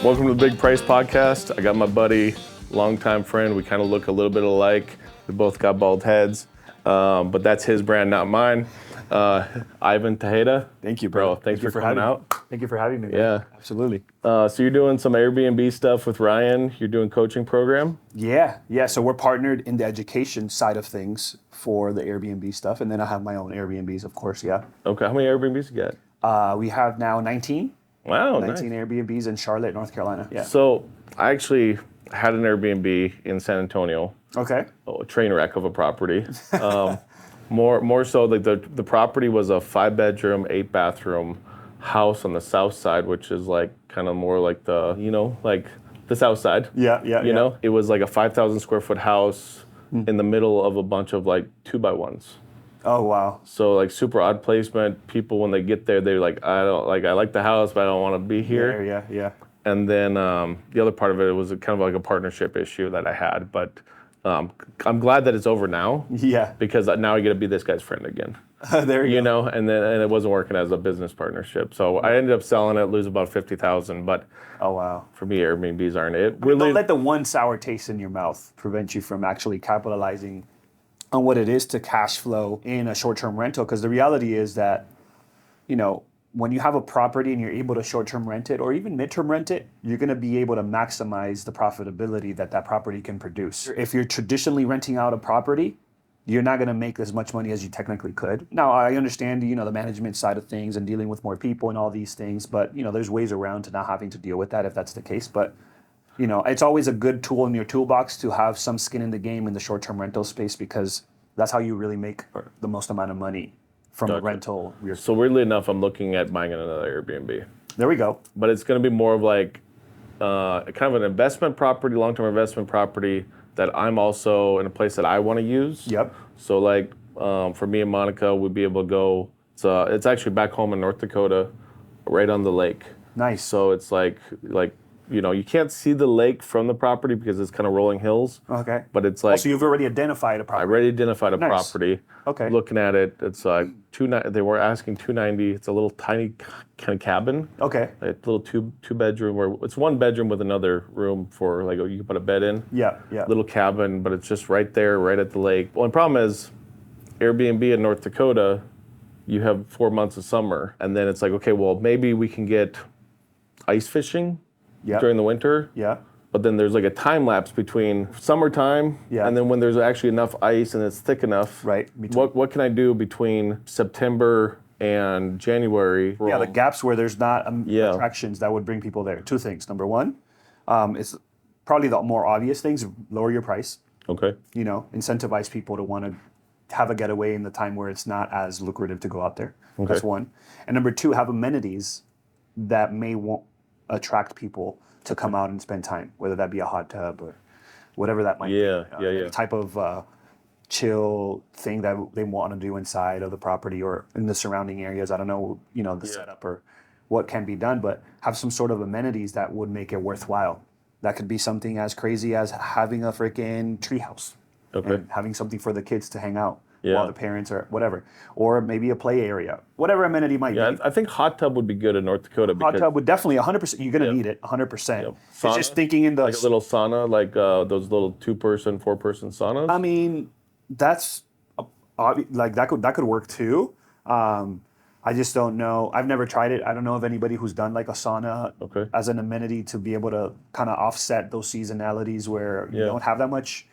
Welcome to the Big Price Podcast. I got my buddy, longtime friend. We kind of look a little bit alike. We both got bald heads, but that's his brand, not mine. Ivan Tejeda. Thank you, bro. Thanks for coming out. Thank you for having me, man. Yeah. Absolutely. So you're doing some Airbnb stuff with Ryan. You're doing coaching program. Yeah. So we're partnered in the education side of things for the Airbnb stuff, and then I have my own Airbnbs, of course. Yeah. Okay. How many Airbnbs you got? We have now 19. Wow. 19 nice. Airbnbs in Charlotte, North Carolina. Yeah. So I actually had an Airbnb in San Antonio. Okay. A train wreck of a property. More so, like the property was a 5-bedroom, 8-bathroom house on the south side, which is like kind of more like the south side. Yeah. You know, it was like a 5,000 square foot house in the middle of a bunch of like 2x1s. Oh, wow. So like super odd placement. People when they get there, they're like, I like the house, but I don't want to be here. Yeah. And then the other part of it was kind of like a partnership issue that I had, but I'm glad that it's over now. Yeah. Because now I get to be this guy's friend again. There you go. You know, and it wasn't working as a business partnership. So I ended up selling it, lose about $50,000. But Oh, wow. for me, Airbnbs aren't it. Don't let the one sour taste in your mouth prevent you from actually capitalizing on what it is to cash flow in a short-term rental. Because the reality is that, you know, when you have a property and you're able to short-term rent it or even mid-term rent it, you're going to be able to maximize the profitability that property can produce. If you're traditionally renting out a property, you're not going to make as much money as you technically could. Now, I understand, you know, the management side of things and dealing with more people and all these things, but, you know, there's ways around to not having to deal with that if that's the case. But, you know, it's always a good tool in your toolbox to have some skin in the game in the short-term rental space because that's how you really make the most amount of money from a rental. So weirdly enough, I'm looking at buying another Airbnb. There we go. But it's going to be more of like kind of an investment property, long-term investment property that I'm also in a place that I want to use. Yep. So like for me and Monica, we'd be able to go. It's actually back home in North Dakota, right on the lake. Nice. So it's like you know, you can't see the lake from the property because it's kind of rolling hills. Okay. But it's like so you've already identified a property. I already identified a Nice. property. Okay. Looking at it, it's like they were asking $290. It's a little tiny kind of cabin. Okay. A little two bedroom where it's one bedroom with another room for like you can put a bed in. Yeah. Little cabin, but it's just right there, right at the lake. Well, the problem is Airbnb in North Dakota, you have 4 months of summer, and then it's like, okay, well, maybe we can get ice fishing during the winter. Yeah. But then there's like a time lapse between summertime and then when there's actually enough ice and it's thick enough. Right. What can I do between September and January? Yeah, the gaps where there's not attractions that would bring people there. Two things. Number one, it's probably the more obvious things, lower your price. Okay. You know, incentivize people to want to have a getaway in the time where it's not as lucrative to go out there. Okay. That's one. And number two, have amenities that may attract people to come out and spend time, whether that be a hot tub or whatever that might be. Yeah. Type of chill thing that they want to do inside of the property or in the surrounding areas. I don't know, you know, the setup or what can be done, but have some sort of amenities that would make it worthwhile. That could be something as crazy as having a freaking treehouse. Okay. And having something for the kids to hang out while the parents are whatever. Or maybe a play area. Whatever amenity might be. I think hot tub would be good in North Dakota. Hot tub would definitely 100%. You're going to need it 100%. Yep. It's just thinking in the... Like a little sauna, like those little 2-person, 4-person saunas? I mean, that's... like that could work too. I just don't know. I've never tried it. I don't know of anybody who's done like a sauna as an amenity to be able to kind of offset those seasonalities where you don't have that much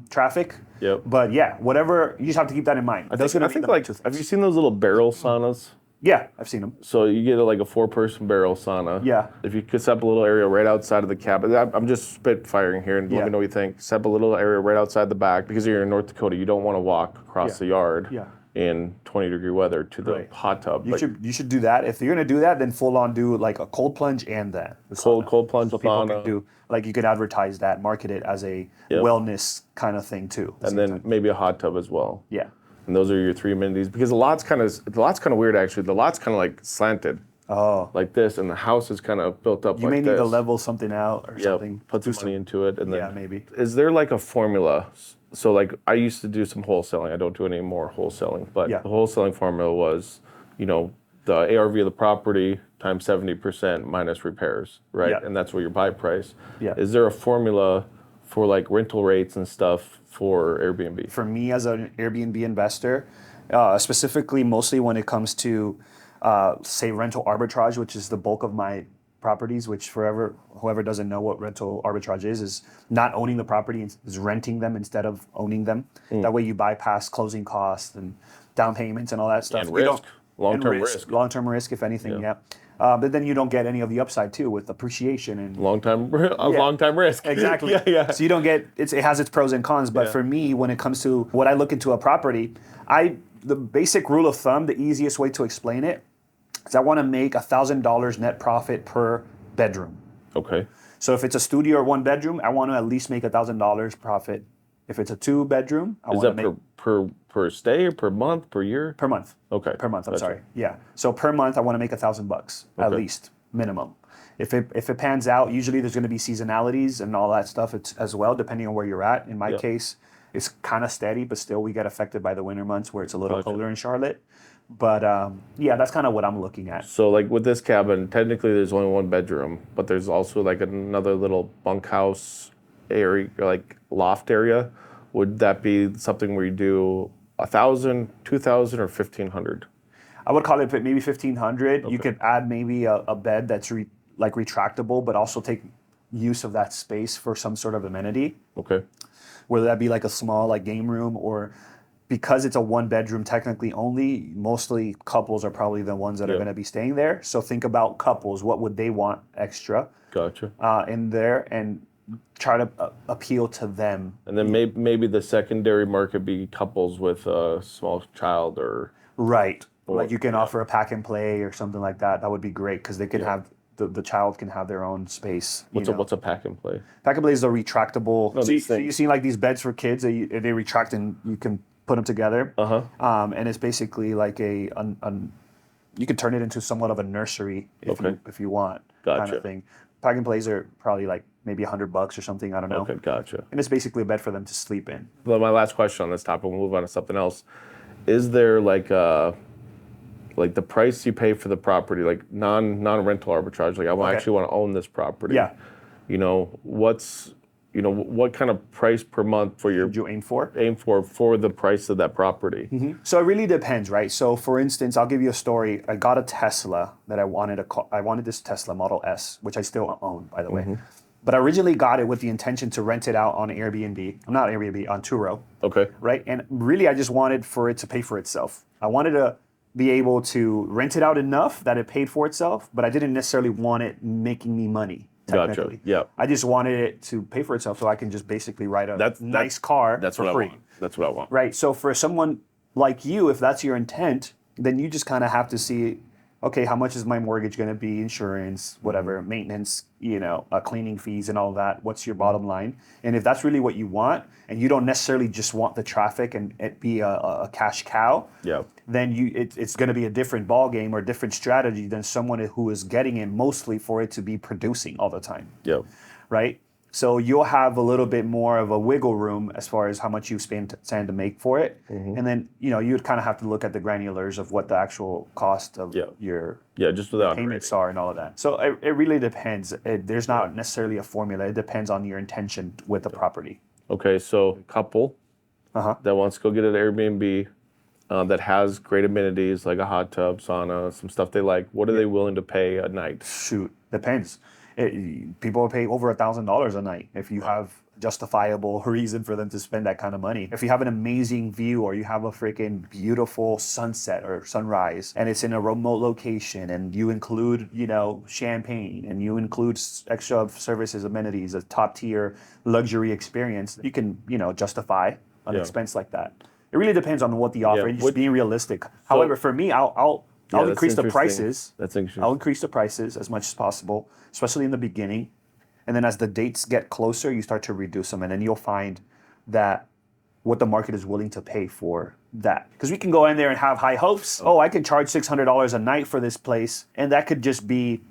traffic. Yep. But yeah, whatever, you just have to keep that in mind. I think like, have you seen those little barrel saunas? Yeah, I've seen them. So you get like a 4-person barrel sauna. Yeah. If you could set up a little area right outside of the cabin, I'm just spitfiring here and let me know what you think. Set up a little area right outside the back because you're in North Dakota. You don't want to walk across the yard in 20-degree weather to the hot tub. You should do that. If you're gonna do that, then full on do like a cold plunge and the cold plunge so people sauna. can do like you could advertise that, market it as a wellness kind of thing too. And then maybe a hot tub as well. Yeah. And those are your 3 amenities because the lot's kind of weird actually. The lot's kind of like slanted. Oh. Like this, and the house is kind of built up you like this. may need to level something out or something. Put some money into it. And then, maybe. Is there like a formula? So like I used to do some wholesaling. I don't do any more wholesaling. But the wholesaling formula was, you know, the ARV of the property times 70% minus repairs, right? Yeah. And that's what your buy price. Yeah. Is there a formula for like rental rates and stuff for Airbnb? For me as an Airbnb investor, specifically mostly when it comes to, say, rental arbitrage, which is the bulk of my properties, which whoever doesn't know what rental arbitrage is not owning the property, is renting them instead of owning them. That way you bypass closing costs and down payments and all that stuff. And risk, long-term and risk. Long-term risk, if anything, yeah. But then you don't get any of the upside too with appreciation and Long-time risk. exactly. Yeah. So you don't get it has its pros and cons. But for me, when it comes to what I look into a property, the basic rule of thumb, the easiest way to explain it is I want to make $1,000 net profit per bedroom. Okay. So if it's a studio or one bedroom, I want to at least make $1,000 profit. If it's a two bedroom, I want to make per stay or per month, per year? per month. Okay. Per month. I'm Gotcha. sorry. Yeah. So per month, I want to make $1,000 at Okay. least minimum. If it pans out, usually there's going to be seasonalities and all that stuff as well, depending on where you're at. In my case, it's kind of steady, but still we get affected by the winter months where it's a little Gotcha. colder in Charlotte. But yeah, that's kind of what I'm looking at. So like with this cabin, technically there's only one bedroom, but there's also like another little bunkhouse area, like loft area. Would that be something where you do 1,000, 2,000, or 1,500? I would call it maybe 1,500. You could add maybe a bed that's retractable, but also take use of that space for some sort of amenity. Okay. Whether that be like a small like game room, or because it's a one bedroom technically only, mostly couples are probably the ones that are going to be staying there. So think about couples. What would they want extra Gotcha. in there, and try to appeal to them. And then maybe the secondary market be couples with a small child or... Right. Like you can offer a pack and play or something like that. That would be great because they can have the child can have their own space. What's a pack and play? Pack and play is a retractable. No, so you see like these beds for kids. They retract and you can put them together. And it's basically like you can turn it into somewhat of a nursery if you want. Gotcha. Kind of thing. Pack and plays are probably like maybe $100 or something. I don't know. Okay, gotcha. And it's basically a bed for them to sleep in. Well, my last question on this topic, we'll move on to something else. Is there like the price you pay for the property, like non-rental arbitrage? Like I actually want to own this property. Yeah. What kind of price per month Would you aim for? for the price of that property? Mm-hmm. So it really depends, right? So for instance, I'll give you a story. I got a Tesla that I wanted this Tesla Model S, which I still own, by the way. But I originally got it with the intention to rent it out on Airbnb. Not Airbnb, on Turo. Okay. Right? And really, I just wanted for it to pay for itself. I wanted to be able to rent it out enough that it paid for itself, but I didn't necessarily want it making me money. Gotcha. Yeah. I just wanted it to pay for itself so I can just basically ride a nice car That's for what free. I want. That's what I want. Right. So for someone like you, if that's your intent, then you just kind of have to see, okay, how much is my mortgage going to be, insurance, whatever, maintenance, cleaning fees and all that. What's your bottom line? And if that's really what you want, and you don't necessarily just want the traffic and it be a cash cow, then it's going to be a different ball game or a different strategy than someone who is getting it mostly for it to be producing all the time. Yeah. Right? So you'll have a little bit more of a wiggle room as far as how much you stand to make for it. And then, you would kind of have to look at the granulars of what the actual cost of your just without payments are and all of that. So it really depends. There's not necessarily a formula. It depends on your intention with the property. Okay, so couple that wants to go get an Airbnb that has great amenities like a hot tub, sauna, some stuff they like. What are they willing to pay a night? Shoot, depends. People will pay over $1,000 a night if you have justifiable reason for them to spend that kind of money. If you have an amazing view or you have a freaking beautiful sunset or sunrise and it's in a remote location and you include, champagne and you include extra services, amenities, a top tier luxury experience, you can, justify an expense like that. It really depends on what the offer is, just being realistic. However, for me, I'll increase the prices. That's interesting. I'll increase the prices as much as possible, especially in the beginning. And then as the dates get closer, you start to reduce them. And then you'll find that what the market is willing to pay for that. Because we can go in there and have high hopes. Oh, I can charge $600 a night for this place. And that could just be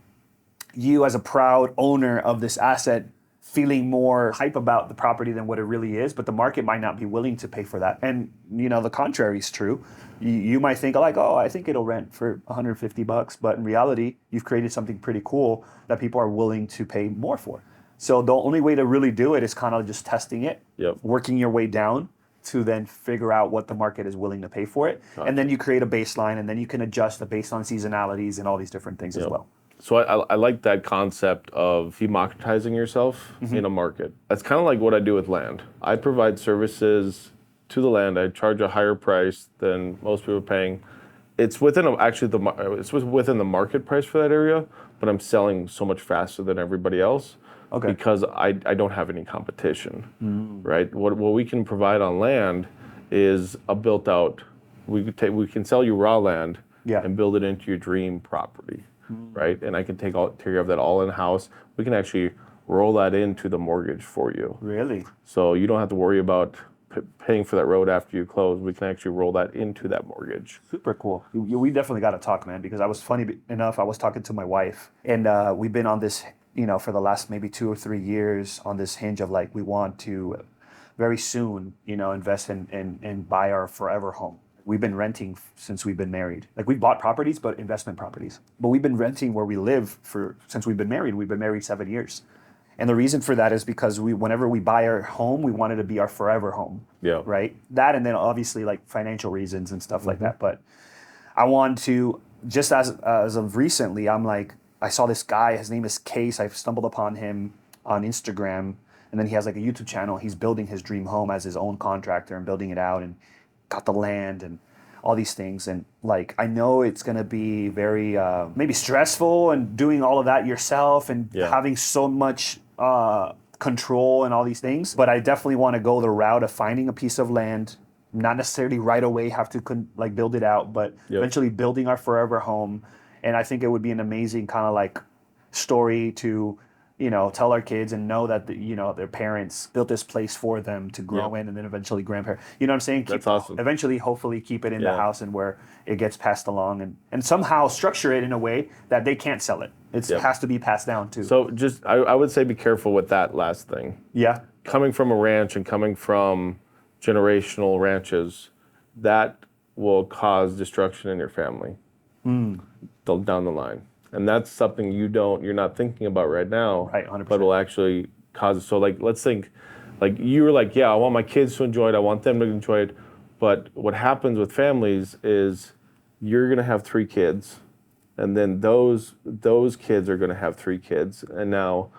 you as a proud owner of this asset feeling more hype about the property than what it really is, but the market might not be willing to pay for that. And the contrary is true. You might think like, oh, I think it'll rent for $150, but in reality, you've created something pretty cool that people are willing to pay more for. So the only way to really do it is kind of just testing it, working your way down to then figure out what the market is willing to pay for it. Gotcha. And then you create a baseline, and then you can adjust it based on seasonalities and all these different things as well. So I like that concept of democratizing yourself in a market. That's kind of like what I do with land. I provide services to the land. I charge a higher price than most people are paying. It's within it's within the market price for that area, but I'm selling so much faster than everybody else because I don't have any competition, right? What we can provide on land is a built out. We can sell you raw land and build it into your dream property. Right, and I can take care of that all in house. We can actually roll that into the mortgage for you. Really? So you don't have to worry about paying for that road after you close. We can actually roll that into that mortgage. Super cool. We definitely got to talk, man, because I was talking to my wife, and we've been on this, for the last maybe 2 or 3 years on this hinge of like we want to very soon, invest and buy our forever home. We've been renting since we've been married. Like we've bought properties, but investment properties. But we've been renting where we live since we've been married. We've been married 7 years. And the reason for that is because whenever we buy our home, we want it to be our forever home. Yeah. Right? That, and then obviously like financial reasons and stuff like that. But I want to, just as of recently, I'm like, I saw this guy, his name is Case. I stumbled upon him on Instagram. And then he has like a YouTube channel. He's building his dream home as his own contractor and building it out and got the land and all these things. And like, I know it's going to be very maybe stressful and doing all of that yourself and having so much control and all these things. But I definitely want to go the route of finding a piece of land, not necessarily right away have to build it out, but eventually building our forever home. And I think it would be an amazing kind of like story to tell our kids and know that their parents built this place for them to grow in, and then eventually grandparents. You know what I'm saying? That's awesome. Eventually, hopefully, keep it in the house and where it gets passed along, and somehow structure it in a way that they can't sell it. It has to be passed down too. So just, I would say be careful with that last thing. Yeah. Coming from a ranch and coming from generational ranches, that will cause destruction in your family down the line. And that's something you're not thinking about right now, right, 100%. But will actually cause it. So like, let's think, like you were like, I want my kids to enjoy it. I want them to enjoy it. But what happens with families is you're going to have 3 kids, and then those kids are going to have 3 kids. And now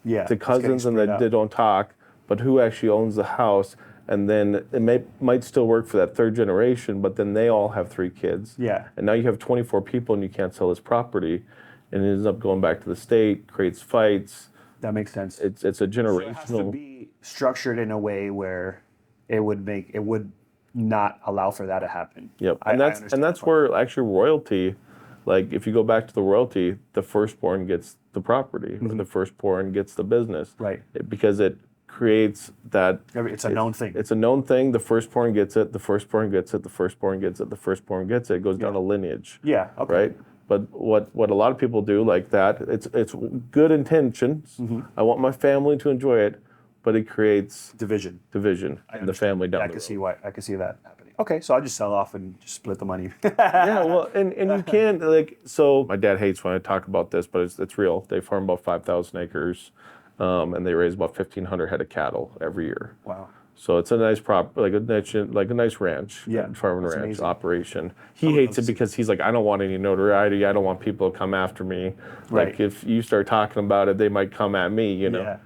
the cousins and they don't talk, but who actually owns the house? And then it might still work for that 3rd generation, but then they all have 3 kids. Yeah. And now you have 24 people and you can't sell this property. And it ends up going back to the state, creates fights. That makes sense. It's a generational. So it has to be structured in a way where it would not allow for that to happen. Yep. And that's where actually royalty, like if you go back to the royalty, the firstborn gets the property, and the firstborn gets the business. Right. Because it creates that. It's a known thing. It's a known thing. The firstborn gets it. The firstborn gets it. The firstborn gets it. The firstborn gets it. It goes down a lineage. Yeah. Okay. Right. But what a lot of people do like that, it's good intentions. I want my family to enjoy it, but it creates division in the family down the road. I can see that happening. Okay, so I'll just sell off and just split the money. Yeah, well, and you can, like, so my dad hates when I talk about this, but it's real. They farm about 5,000 acres, and they raise about 1,500 head of cattle every year. Wow. So it's a nice like a nice ranch, farm and ranch amazing. Operation. He hates it because he's like, I don't want any notoriety. I don't want people to come after me. Right. Like if you start talking about it, they might come at me. Yeah.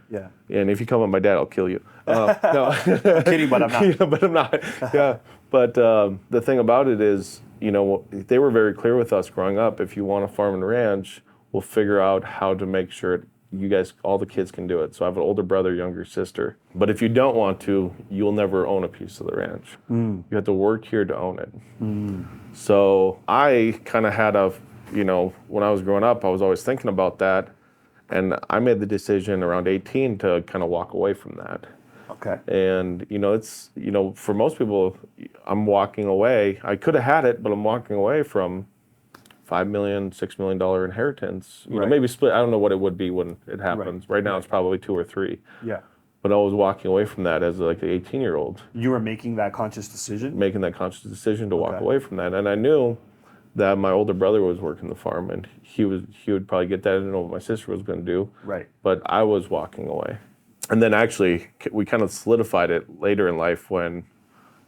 And if you come at my dad, I'll kill you. No, I'm kidding, but I'm not. Yeah, but I'm not. Yeah, but the thing about it is, they were very clear with us growing up. If you want to farm and ranch, we'll figure out how to make sure you guys, all the kids can do it. So I have an older brother, younger sister. But if you don't want to, you'll never own a piece of the ranch. You have to work here to own it. So I kind of had when I was growing up, I was always thinking about that. And I made the decision around 18 to kind of walk away from that. Okay. And, it's, for most people, I'm walking away. I could have had it, but I'm walking away from $5 million, $6 million inheritance. You know, Right. maybe split. I don't know what it would be when it happens. Right now, it's probably 2 or 3. Yeah. But I was walking away from that as like an 18-year-old, You were making that conscious decision? making that conscious decision to walk Okay. away from that. And I knew that my older brother was working the farm, and he would probably get that. I didn't know what my sister was going to do. Right. But I was walking away. And then actually, we kind of solidified it later in life when,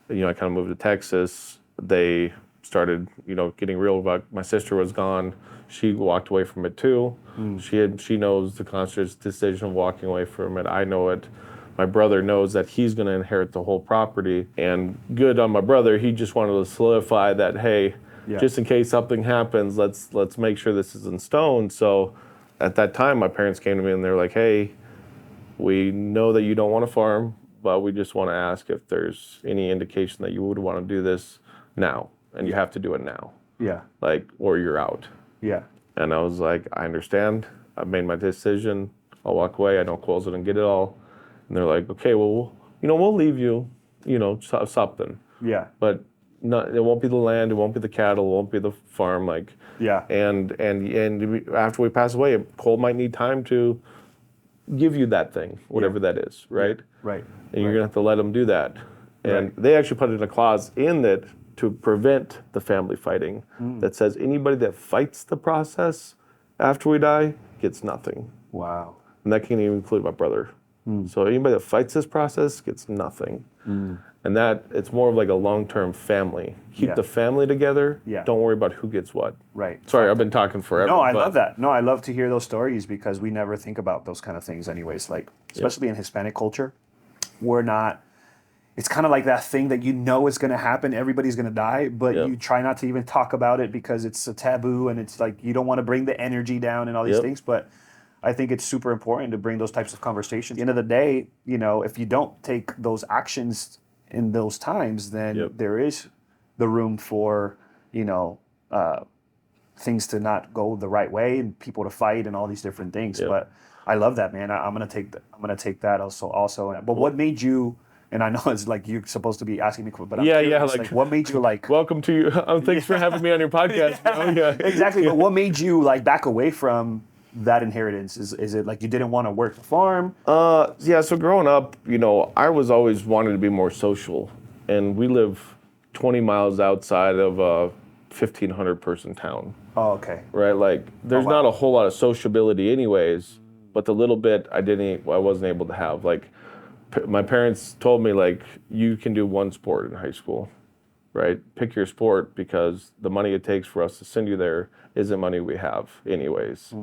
you know, I kind of moved to Texas. They started, you know, getting real about, my sister was gone. She walked away from it too. She knows the conscious decision of walking away from it. I know it. My brother knows that he's going to inherit the whole property. And good on my brother, he just wanted to solidify that, hey, just in case something happens, let's make sure this is in stone. So at that time, my parents came to me and they're like, hey, we know that you don't want to farm, but we just want to ask if there's any indication that you would want to do this now, and you have to do it now, Yeah. like, or you're out. Yeah. And I was like, I understand. I've made my decision. I'll walk away. I don't close it and get it all. And they're like, okay, well, you know, we'll leave you, you know, something. Yeah. But not, it won't be the land. It won't be the cattle. It won't be the farm. Like, Yeah. And after we pass away, Cole might need time to give you that thing, whatever that is, right? Right. And you're gonna have to let them do that. And they actually put in a clause in it to prevent the family fighting that says anybody that fights the process after we die gets nothing. Wow. And that can even include my brother. So anybody that fights this process gets nothing. And that, it's more of like a long-term family. Keep the family together. Yeah. Don't worry about who gets what. Right. Sorry, I've been talking forever. No, I love that. No, I love to hear those stories because we never think about those kind of things anyways. Like, especially in Hispanic culture, we're not, it's kind of like that thing that you know is going to happen. Everybody's going to die, but you try not to even talk about it because it's a taboo and it's like, you don't want to bring the energy down and all these things. But I think it's super important to bring those types of conversations. At the end of the day, you know, if you don't take those actions in those times, then there is the room for, you know, things to not go the right way and people to fight and all these different things. But I love that, man. I'm gonna take that also. But what made you? And I know it's like you're supposed to be asking me, but I'm curious, like what made you like? Welcome to you. Thanks for having me on your podcast. Exactly. But what made you like back away from that inheritance? Is it like you didn't want to work the farm? Yeah, so growing up, you know, I was always wanted to be more social. And we live 20 miles outside of a 1,500 person town. Oh, okay. Right? Like there's not a whole lot of sociability anyways, but the little bit I wasn't able to have. Like my parents told me like, you can do one sport in high school, right? Pick your sport because the money it takes for us to send you there isn't money we have anyways.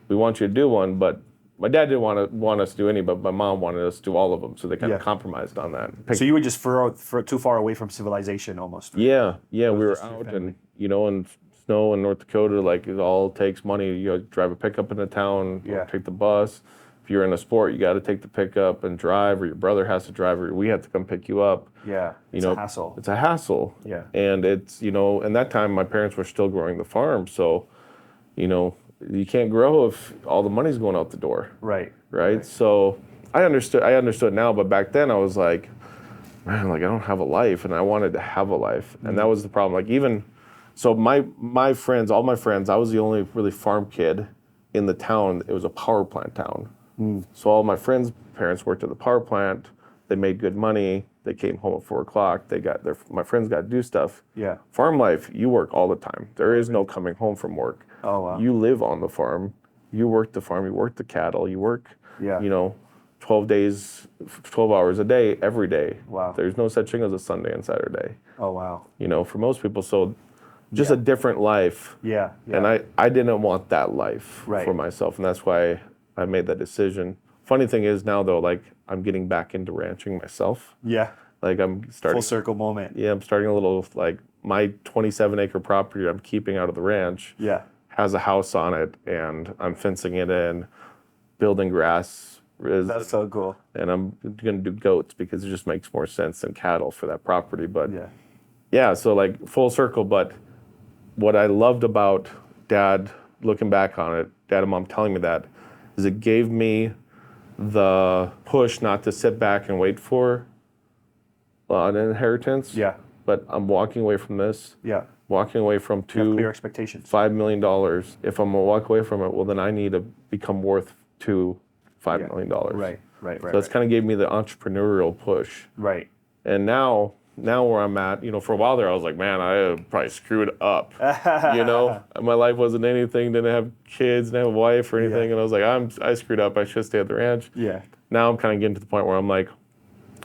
We want you to do one, but my dad didn't want us to do any, but my mom wanted us to do all of them, so they kind of compromised on that. So you were just for too far away from civilization almost. Right? Yeah, we were out and, you know, in snow in North Dakota, like it all takes money. You drive a pickup into town, or take the bus. If you're in a sport, you got to take the pickup and drive, or your brother has to drive, or we have to come pick you up. Yeah, it's a hassle. It's a hassle. Yeah. And it's, you know, and that time my parents were still growing the farm, so, you know, you can't grow if all the money's going out the door. Right. So I understood now, but back then I was like, man, like I don't have a life, and I wanted to have a life. And that was the problem. Like even, so my friends, all my friends, I was the only really farm kid in the town. It was a power plant town. So all my friends' parents worked at the power plant. They made good money. They came home at 4 o'clock. My friends got to do stuff. Yeah. Farm life, you work all the time. There is no coming home from work. Oh, wow. You live on the farm. You work the farm. You work the cattle. You work, Yeah. you know, 12 hours a day, every day. Wow. There's no such thing as a Sunday and Saturday, Oh, wow. you know, for most people. So just a different life. Yeah. And I didn't want that life for myself. And that's why I made that decision. Funny thing is now, though, like I'm getting back into ranching myself. Yeah. Like I'm starting. Full circle moment. Yeah, I'm starting a little, like my 27-acre property I'm keeping out of the ranch. Yeah. Has a house on it, and I'm fencing it in, building grass. That's so cool. And I'm going to do goats because it just makes more sense than cattle for that property. But yeah, so like full circle. But what I loved about Dad, looking back on it, Dad and Mom telling me that, is it gave me the push not to sit back and wait for an inheritance. Yeah. but I'm walking away from this. Yeah. Walking away from You have clear expectations. $5 million. If I'm gonna walk away from it, well, then I need to become worth $5 million. Right. So that's kind of gave me the entrepreneurial push. Right. And now where I'm at, for a while there, I was like, man, I probably screwed up. My life wasn't anything. Didn't have kids, didn't have a wife or anything. Yeah. And I was like, I screwed up. I should stay at the ranch. Yeah. Now I'm kind of getting to the point where I'm like,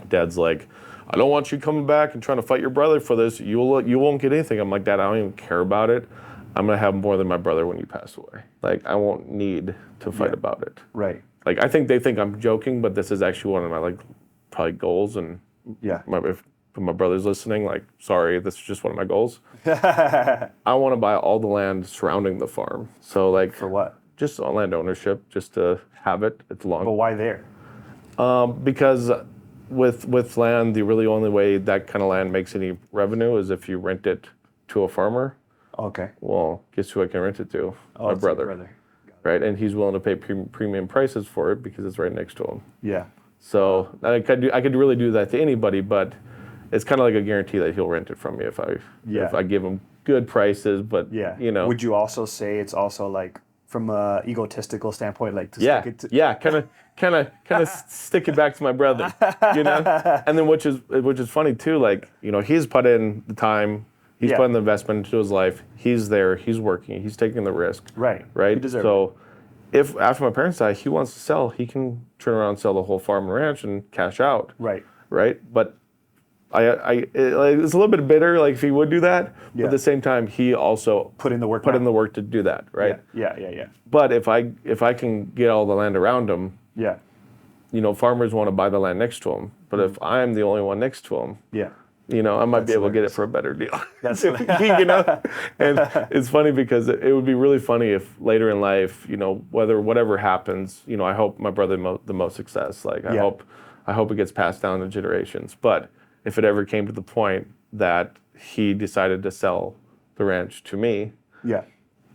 Dad's like, I don't want you coming back and trying to fight your brother for this. You won't get anything. I'm like, Dad, I don't even care about it. I'm gonna have more than my brother when you pass away. Like, I won't need to fight about it. Right. Like, I think they think I'm joking, but this is actually one of my probably goals. And if my brother's listening, like, sorry, this is just one of my goals. I want to buy all the land surrounding the farm. So like, For what? Just on land ownership, just to have it. It's long. But why there? Because with land, the really only way that kind of land makes any revenue is if you rent it to a farmer. Okay. Well, guess who I can rent it to? My It's brother. your brother. Right, and he's willing to pay premium prices for it because it's right next to him. Yeah. So I could really do that to anybody, but it's kind of like a guarantee that he'll rent it from me if I give him good prices. But Would you also say it's also like from a egotistical standpoint, like to yeah, stick it to kind of stick it back to my brother, and then which is funny too. Like he's put in the time, he's put in the investment into his life. He's there, he's working, he's taking the risk. Right. Right. You deserve so if after my parents die, he wants to sell, he can turn around and sell the whole farm and ranch and cash out. Right. Right. But it's a little bit bitter, like if he would do that. But at the same time, he also put in the work to do that, right? Yeah. But if I can get all the land around him, farmers want to buy the land next to him. But if I'm the only one next to him, I might be able to get it for a better deal. That's And it's funny because it would be really funny if later in life, whatever happens, I hope my brother the most success. Like I hope it gets passed down to generations. But if it ever came to the point that he decided to sell the ranch to me,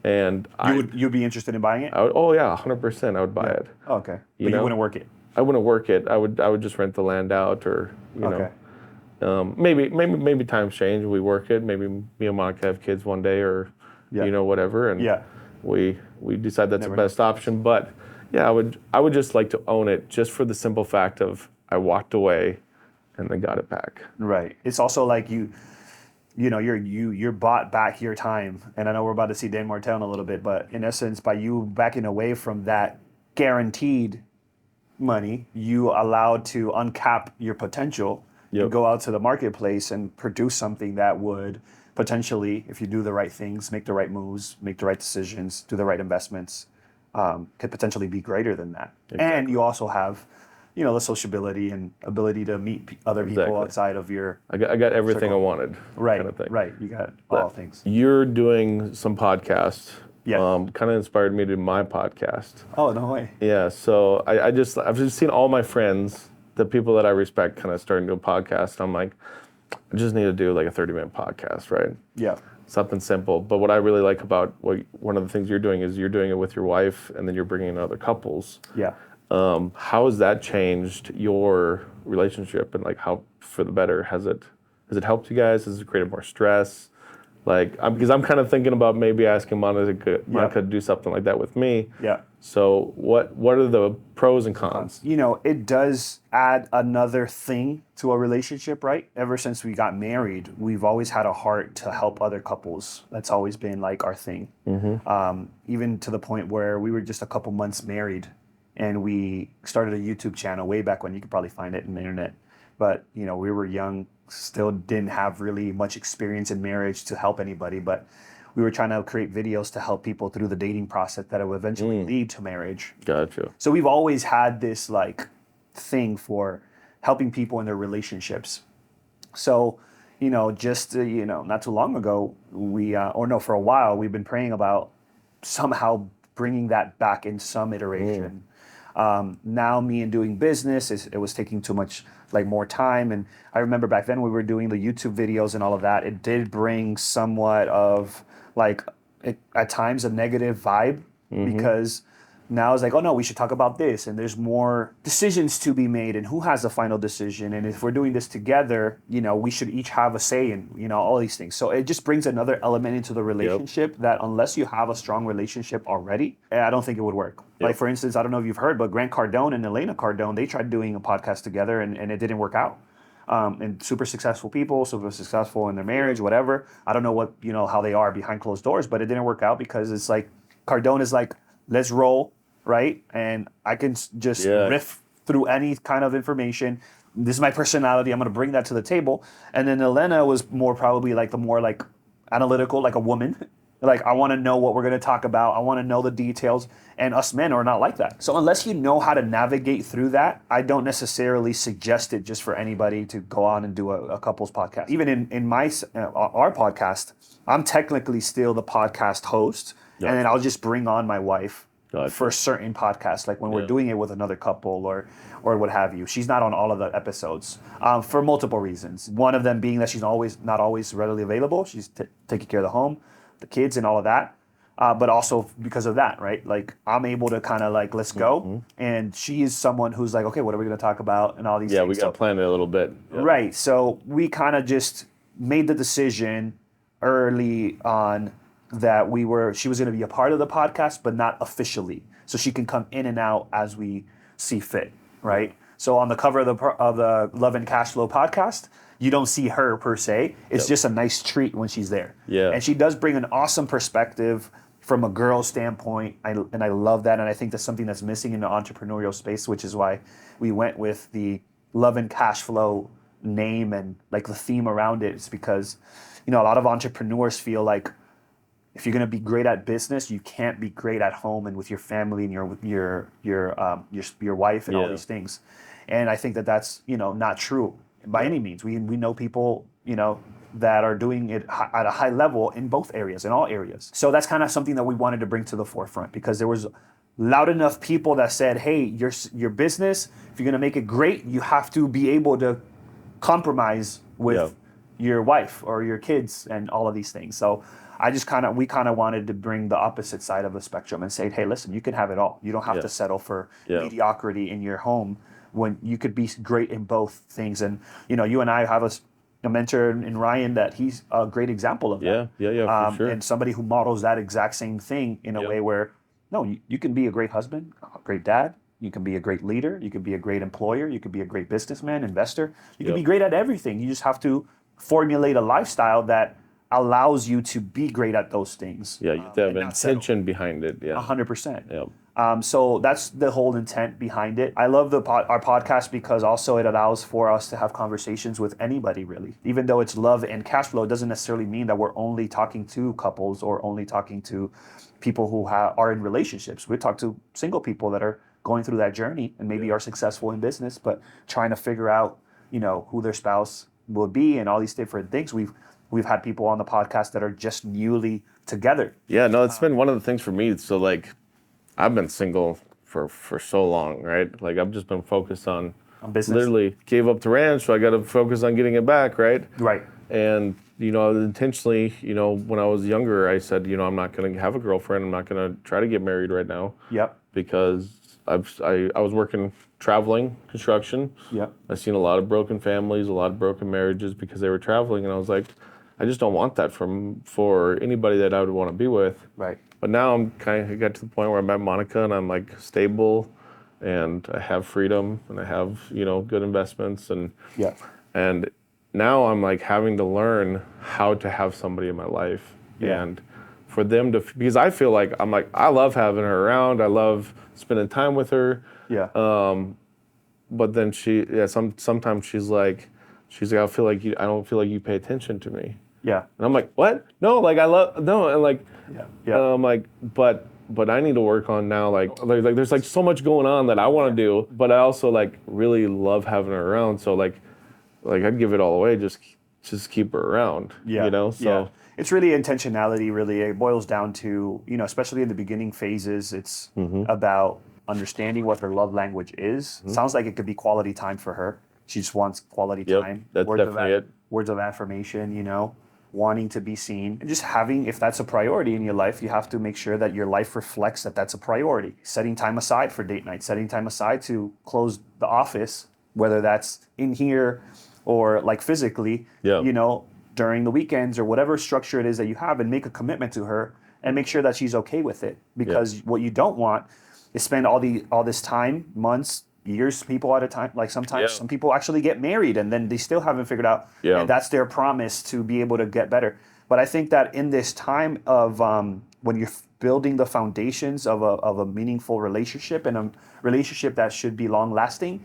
and you'd be interested in buying it? 100%, I would buy it. Okay, but you wouldn't work it. I wouldn't work it. I would just rent the land out, or maybe times change. We work it. Maybe me and Monica have kids one day, or whatever, and we decide that's the best option. But I would just like to own it, just for the simple fact of I walked away and then got it back. Right. It's also like you're bought back your time, and I know we're about to see Dan Martell in a little bit, but in essence, by you backing away from that guaranteed money, you allowed to uncap your potential. You go out to the marketplace and produce something that would potentially, if you do the right things, make the right moves, make the right decisions, do the right investments, could potentially be greater than that. Exactly. And you also have the sociability and ability to meet other people outside of your I got everything circle. I wanted. Right, kind of thing. Right. You got all things. You're doing some podcasts. Yeah. Kind of inspired me to do my podcast. Oh, no way. Yeah. So I've just seen all my friends, the people that I respect, kind of starting to do a podcast. I'm like, I just need to do like a 30-minute podcast, right? Yeah. Something simple. But what I really like about one of the things you're doing is you're doing it with your wife, and then you're bringing in other couples. Yeah. How has that changed your relationship, and like how for the better? Has it helped you guys? Has it created more stress? Like, because I'm kind of thinking about maybe asking Monica to do something like that with me. Yeah. So what are the pros and cons? It does add another thing to a relationship, right? Ever since we got married, we've always had a heart to help other couples. That's always been like our thing. Mm-hmm. Even to the point where we were just a couple months married, and we started a YouTube channel way back when. You could probably find it on the internet. But, we were young, still didn't have really much experience in marriage to help anybody. But we were trying to create videos to help people through the dating process that will eventually lead to marriage. Gotcha. So we've always had this thing for helping people in their relationships. So, just, not too long ago, for a while, we've been praying about somehow bringing that back in some iteration. Now me and doing business, it was taking too much, more time. And I remember back then we were doing the YouTube videos and all of that. It did bring somewhat of at times a negative vibe, because now it's like, oh no, we should talk about this, and there's more decisions to be made, and who has the final decision, and if we're doing this together, we should each have a say in, all these things. So it just brings another element into the relationship that unless you have a strong relationship already, I don't think it would work. Like for instance, I don't know if you've heard, but Grant Cardone and Elena Cardone, they tried doing a podcast together, and it didn't work out. And super successful people, super successful in their marriage, whatever. I don't know what, how they are behind closed doors, but it didn't work out because it's like Cardone is like, let's roll, right? And I can just riff through any kind of information. This is my personality. I'm going to bring that to the table. And then Elena was probably the more analytical, like a woman. Like, I want to know what we're going to talk about. I want to know the details. And us men are not like that. So unless you know how to navigate through that, I don't necessarily suggest it just for anybody to go on and do a couples podcast. Even in our podcast, I'm technically still the podcast host. And then I'll just bring on my wife for certain podcasts, like when we're doing it with another couple or what have you. She's not on all of the episodes for multiple reasons. One of them being that she's not always readily available. She's taking care of the home, the kids, and all of that. But also because of that, right? Like, I'm able to kind of let's go. And she is someone who's like, okay, what are we going to talk about and all these things. Yeah, we got to plan it a little bit. Yep. Right. So we kind of just made the decision early on that she was going to be a part of the podcast, but not officially. So she can come in and out as we see fit, right? So on the cover of the Love and Cash Flow podcast, you don't see her per se. It's just a nice treat when she's there. Yeah. And she does bring an awesome perspective from a girl's standpoint. And I love that. And I think that's something that's missing in the entrepreneurial space, which is why we went with the Love and Cash Flow name and the theme around it. It's because, a lot of entrepreneurs feel like if you're going to be great at business, you can't be great at home and with your family and your wife and all these things. And I think that's not true by any means. We know people that are doing it at a high level in both areas, in all areas. So that's kind of something that we wanted to bring to the forefront because there was loud enough people that said, hey, your business, if you're going to make it great, you have to be able to compromise with your wife or your kids and all of these things. So we kind of wanted to bring the opposite side of the spectrum and say, hey, listen, you can have it all. You don't have to settle for mediocrity in your home when you could be great in both things. And, you and I have a mentor in Ryan that he's a great example of that. Yeah, for sure. And somebody who models that exact same thing in a way where, no, you can be a great husband, a great dad. You can be a great leader. You can be a great employer. You can be a great businessman, investor. You can be great at everything. You just have to formulate a lifestyle that allows you to be great at those things. Yeah, you have to have intention behind it. Yeah, 100%. Yeah. So that's the whole intent behind it. I love our podcast because also it allows for us to have conversations with anybody, really. Even though it's love and cash flow, it doesn't necessarily mean that we're only talking to couples or only talking to people who are in relationships. We talk to single people that are going through that journey and maybe are successful in business, but trying to figure out, who their spouse will be and all these different things. We've had people on the podcast that are just newly together. Yeah, no, it's been one of the things for me. So I've been single for so long, right? I've just been focused on business. Literally gave up the ranch, so I got to focus on getting it back, right? Right. And intentionally, when I was younger, I said, I'm not going to have a girlfriend. I'm not going to try to get married right now. Yep. Because I was working traveling construction. Yep. I've seen a lot of broken families, a lot of broken marriages because they were traveling, and I was like, I just don't want that for anybody that I would want to be with. Right. But now I'm I got to the point where I met Monica and I'm stable and I have freedom and I have, good investments and now I'm having to learn how to have somebody in my life and for them to, because I feel I love having her around. I love spending time with her. Yeah. But then sometimes she's like, I don't feel like you pay attention to me. Yeah. And I'm like, what? No, I love, no. And I'm but I need to work on now, there's so much going on that I want to do, but I also really love having her around. So I'd give it all away, just keep her around, So yeah. It's really intentionality, really. It boils down to, especially in the beginning phases, it's about understanding what her love language is. Sounds like it could be quality time for her. She just wants quality time. That's definitely it. Words of affirmation, wanting to be seen, and just having, if that's a priority in your life, you have to make sure that your life reflects that that's a priority. Setting time aside for date night, setting time aside to close the office, whether that's in here or like physically, Yeah. you know, during the weekends or whatever structure it is that you have, and make a commitment to her and make sure that she's okay with it. Because what you don't want is spend all this time, months, years, people at a time. Like sometimes some people actually get married and then they still haven't figured out, and that's their promise to be able to get better. But I think that in this time of when you're building the foundations of a meaningful relationship, and a relationship that should be long lasting,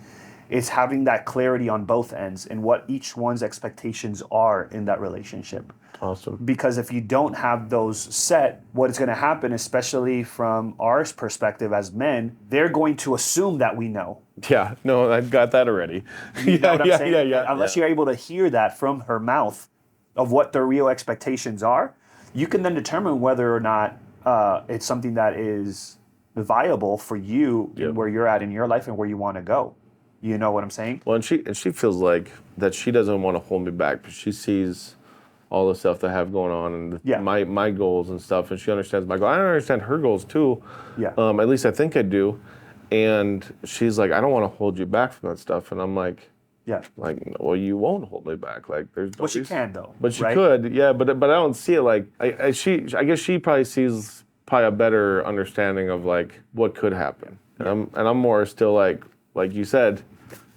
it's having that clarity on both ends and what each one's expectations are in that relationship. Awesome. Because if you don't have those set, what is going to happen, especially from our perspective as men, they're going to assume that we know. Yeah, no, I've got that already. You know what I'm saying? Yeah. Unless you're able to hear that from her mouth of what the real expectations are, you can then determine whether or not it's something that is viable for you in where you're at in your life and where you want to go. You know what I'm saying? Well, and she feels like that she doesn't want to hold me back, but she sees all the stuff that I have going on and my goals and stuff, and she understands my goals. I understand her goals too. Yeah. At least I think I do. And she's like, I don't want to hold you back from that stuff. And I'm like, well, you won't hold me back. Like, there's no. Well, she can though. But she could, yeah. But I don't see it like I guess she probably sees a better understanding of like what could happen. And I'm more still like you said,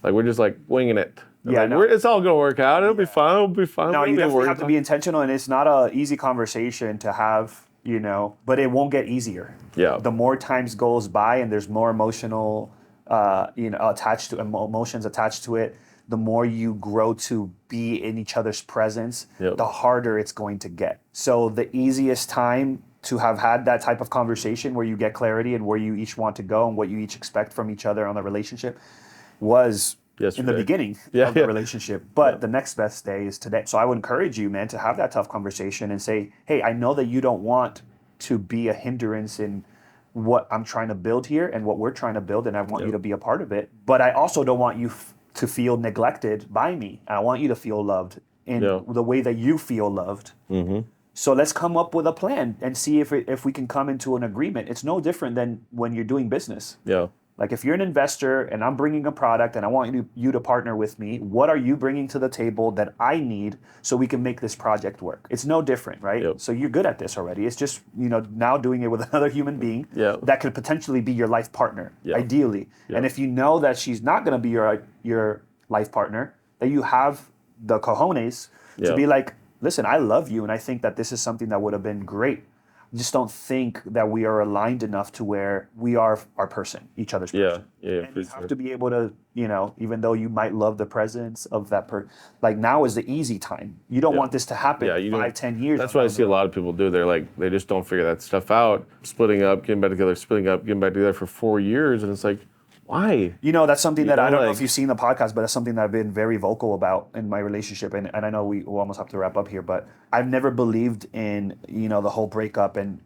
like we're just like winging it. Yeah, like, it's all gonna work out. It'll be fine. It'll be fine. No, you definitely have to be intentional, and it's not an easy conversation to have, you know, but it won't get easier. Yeah. The more times goes by and there's more emotional, attached to emotions attached to it, the more you grow to be in each other's presence, the harder it's going to get. So the easiest time to have had that type of conversation where you get clarity and where you each want to go and what you each expect from each other on the relationship was in the beginning of the relationship. But the next best day is today. So I would encourage you, man, to have that tough conversation and say, hey, I know that you don't want to be a hindrance in what I'm trying to build here and what we're trying to build, and I want you to be a part of it. But I also don't want you to feel neglected by me. I want you to feel loved in the way that you feel loved. Mm-hmm. So let's come up with a plan and see if we can come into an agreement. It's no different than when you're doing business. Yeah. Like if you're an investor and I'm bringing a product and I want you to partner with me, what are you bringing to the table that I need so we can make this project work? It's no different, right? Yep. So you're good at this already. It's just, now doing it with another human being that could potentially be your life partner, ideally. Yep. And if you know that she's not going to be your life partner, that you have the cojones to be like, listen, I love you and I think that this is something that would have been great. I just don't think that we are aligned enough to where we are our person, each other's person. And you have to be able to, even though you might love the presence of that person, like now is the easy time. You don't want this to happen 5-10 years. That's what I see a lot of people do. They're like, they just don't figure that stuff out, splitting up, getting back together, splitting up, getting back together for 4 years. And it's like, why? That's something that I don't know if you've seen the podcast, but that's something that I've been very vocal about in my relationship. And I know we almost have to wrap up here, but I've never believed in, the whole breakup and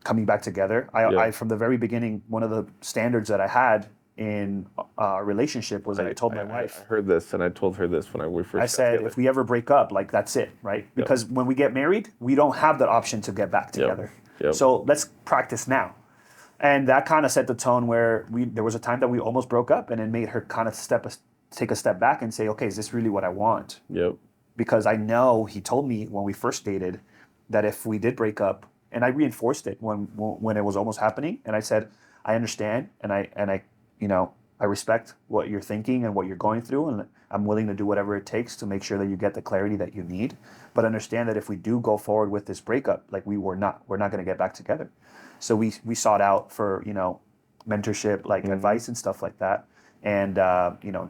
coming back together. I from the very beginning, one of the standards that I had in our relationship was that I told my wife. I heard this and I told her this when we first I said, if we ever break up, like that's it, right? Because when we get married, we don't have that option to get back together. So let's practice now. And that kind of set the tone where there was a time that we almost broke up, and it made her kind of take a step back and say, okay, is this really what I want? Yep. Because I know he told me when we first dated that if we did break up, and I reinforced it when it was almost happening, and I said, I understand, and I respect what you're thinking and what you're going through, and I'm willing to do whatever it takes to make sure that you get the clarity that you need. But understand that if we do go forward with this breakup, like we're not going to get back together. So we sought out for, mentorship, like advice and stuff like that. And,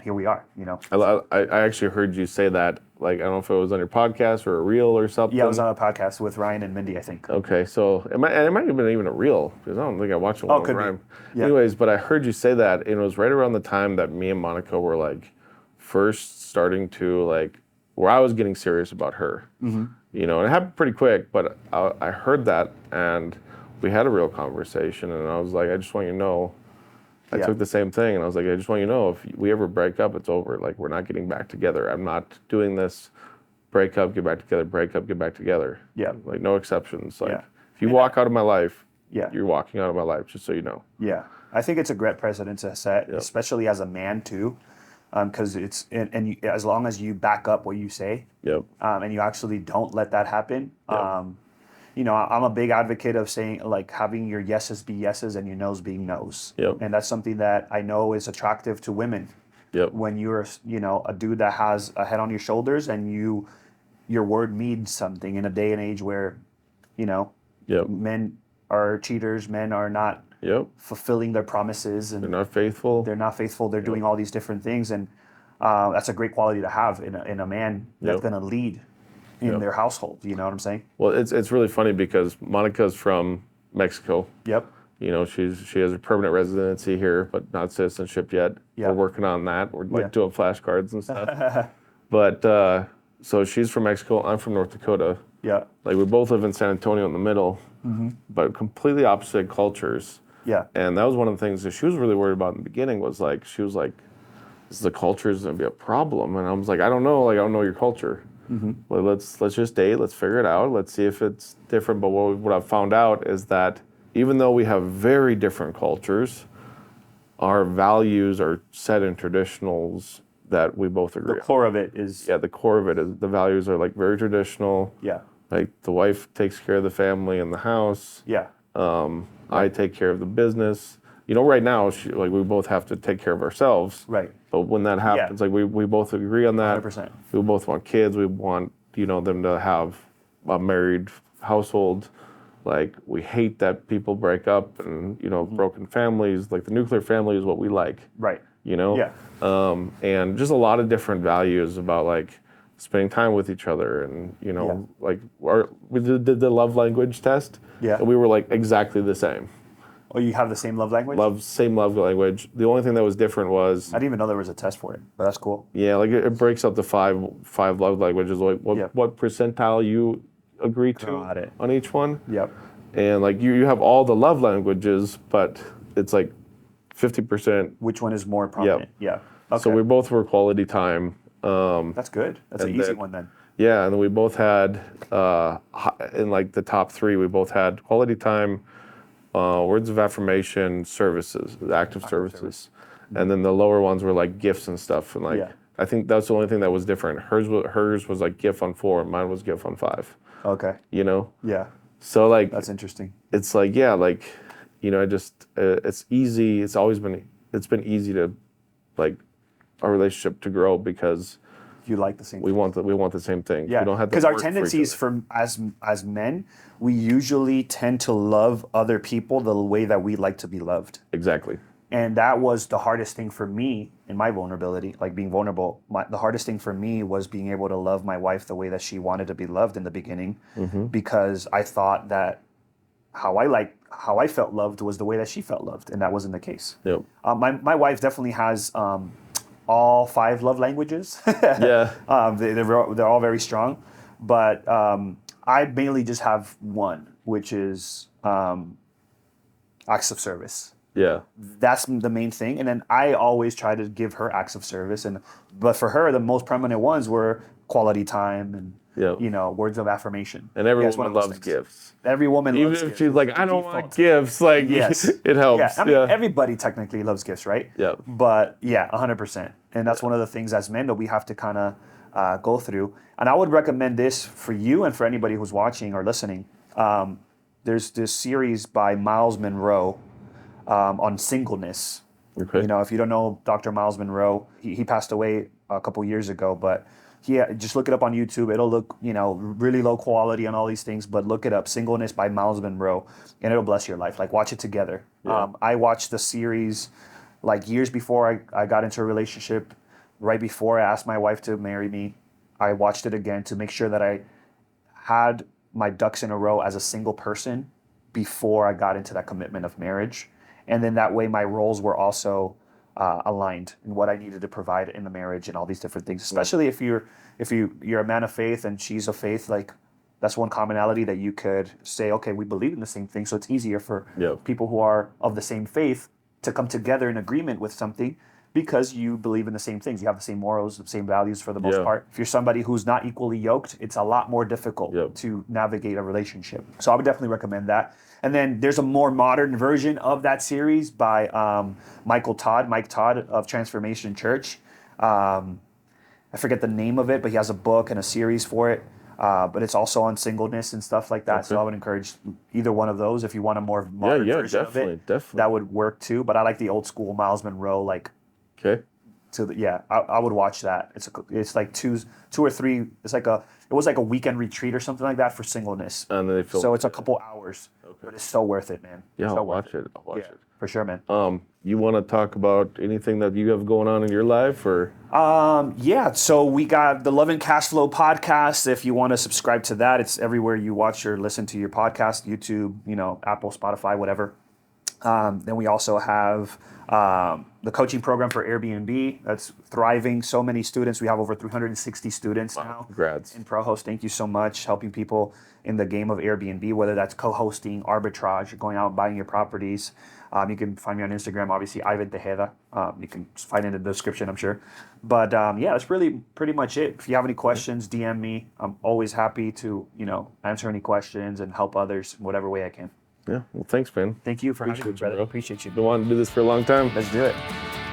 here we are, I actually heard you say that, like, I don't know if it was on your podcast or a reel or something. Yeah, it was on a podcast with Ryan and Mindy, I think. Okay, so it might have been even a reel, because I don't think I watched one with Ryan. Yeah. Anyways, but I heard you say that, and it was right around the time that me and Monica were, like, first starting to, like, where I was getting serious about her. Mm-hmm. And it happened pretty quick, but I heard that, and we had a real conversation, and I was like, I just want you to know, I took the same thing, and I was like, I just want you to know, if we ever break up, it's over. Like, we're not getting back together. I'm not doing this break up, get back together, break up, get back together. Yeah. Like no exceptions. Like Yeah. if you walk out of my life, Yeah. you're walking out of my life, just so you know. Yeah, I think it's a great precedent to set, Yep. especially as a man too, because it's and you, as long as you back up what you say, Yep. and you actually don't let that happen. Yep. I'm a big advocate of saying like having your yeses be yeses and your nos being nos. Yep. And that's something that I know is attractive to women. Yep. When you're a dude that has a head on your shoulders and your word means something in a day and age where, Yep. men are cheaters, men are not Yep. fulfilling their promises, and They're not faithful. they're doing all these different things, and that's a great quality to have in a man that's Yep. going to lead in Yep. their household. You know what I'm saying? Well, it's really funny because Monica's from Mexico. Yep. She has a permanent residency here, but not citizenship yet. Yeah. We're working on that. We're like Yeah. doing flashcards and stuff. But so she's from Mexico. I'm from North Dakota. Yeah. Like we both live in San Antonio in the middle, but completely opposite cultures. Yeah. And that was one of the things that she was really worried about in the beginning was like, she was like, is the culture is going to be a problem? And I was like, I don't know. Like, I don't know your culture. Like, let's just date. Let's figure it out. Let's see if it's different. But what I've found out is that even though we have very different cultures, our values are set in traditionals that we both agree The on. core of it is Yeah, the core of it is the values are like very traditional. yeah. Like the wife takes care of the family and the house. Yeah. I take care of the business. Right now, we both have to take care of ourselves. Right. But when that happens, like we both agree on that. 100%. We both want kids. We want, them to have a married household. Like we hate that people break up and, broken families. Like the nuclear family is what we like. Right. Yeah. And just a lot of different values about like spending time with each other and, like we did the love language test. Yeah. And we were like exactly the same. Oh, you have the same love language? Same love language. The only thing that was different was I didn't even know there was a test for it, but that's cool. yeah, like it breaks up the five love languages. Like what percentile you agree to Got it. on each one. Yep. And like you have all the love languages, but it's like 50%. Which one is more prominent? Yeah. Okay. So we both were quality time. That's good. That's an and easy then- one then. Yeah, and then we both had in like the top three, we both had quality time, words of affirmation, services, active services, and then the lower ones were like gifts and stuff. And like Yeah. I think that's the only thing that was different. Hers was like GIF on 4, and mine was GIF on 5. Okay. Yeah. So like That's interesting. it's like yeah, like I just it's easy. It's been easy to like our relationship to grow because You like the same we want the same thing. Yeah, We don't have to because our work for each tendencies other. as men, we usually tend to love other people the way that we like to be loved, Exactly. and that was the hardest thing for me in my vulnerability, like being vulnerable. The hardest thing for me was being able to love my wife the way that she wanted to be loved in the beginning, because I thought that how I felt loved was the way that she felt loved, and that wasn't the case. Yep. My wife definitely has all 5 love languages. Yeah. They're all very strong, but I mainly just have one, which is acts of service. Yeah. That's the main thing, and then I always try to give her acts of service, but for her, the most prominent ones were quality time and Yep. words of affirmation. And every Yeah, it's one woman of those loves things. gifts. Every woman Even loves if gifts. she's like, It's I the don't want default. gifts, like Yes. it helps. Yeah, I mean, everybody technically loves gifts, right? Yeah. But yeah, 100%. And that's one of the things as men that we have to kind of go through. And I would recommend this for you and for anybody who's watching or listening. There's this series by Miles Monroe on singleness. Okay. If you don't know Dr. Miles Monroe, he passed away a couple years ago, but just look it up on YouTube. It'll look, really low quality and all these things, but look it up, Singleness by Miles Monroe, and it'll bless your life. Like, watch it together. Yeah. I watched the series like years before I got into a relationship, right before I asked my wife to marry me. I watched it again to make sure that I had my ducks in a row as a single person before I got into that commitment of marriage. And then that way my roles were also aligned in what I needed to provide in the marriage and all these different things. Especially if you're a man of faith and she's of faith, like that's one commonality that you could say, okay, we believe in the same thing. So it's easier for Yeah. people who are of the same faith to come together in agreement with something because you believe in the same things. You have the same morals, the same values for the most Yeah. part. If you're somebody who's not equally yoked, it's a lot more difficult Yep. to navigate a relationship. So I would definitely recommend that. And then there's a more modern version of that series by Mike Todd of Transformation Church. I forget the name of it, but he has a book and a series for it. But it's also on singleness and stuff like that. So I would encourage either one of those if you want a more modern version of it. Definitely. That would work too. But I like the old school Miles Monroe, like Okay. I would watch that. It's like two or three. It was like a weekend retreat or something like that for singleness. And then they film. So it's a couple hours, but it's so worth it, man. Yeah, so I'll worth watch it. I'll watch it. for sure, man. You want to talk about anything that you have going on in your life, or? Yeah, so we got the Love and Cash Flow podcast. If you want to subscribe to that, it's everywhere you watch or listen to your podcast, YouTube, Apple, Spotify, whatever. Then we also have the coaching program for Airbnb that's thriving. So many students. We have over 360 students now. Congrats. In ProHost, thank you so much, helping people in the game of Airbnb, whether that's co-hosting, arbitrage, going out and buying your properties. You can find me on Instagram, obviously, Ivan Tejeda. You can find it in the description, I'm sure. But yeah, that's really pretty much it. If you have any questions, DM me. I'm always happy to, answer any questions and help others in whatever way I can. Yeah. Well, thanks, man. Thank you for having me, Appreciate you, brother. bro. Appreciate you. Been wanting to do this for a long time. Let's do it.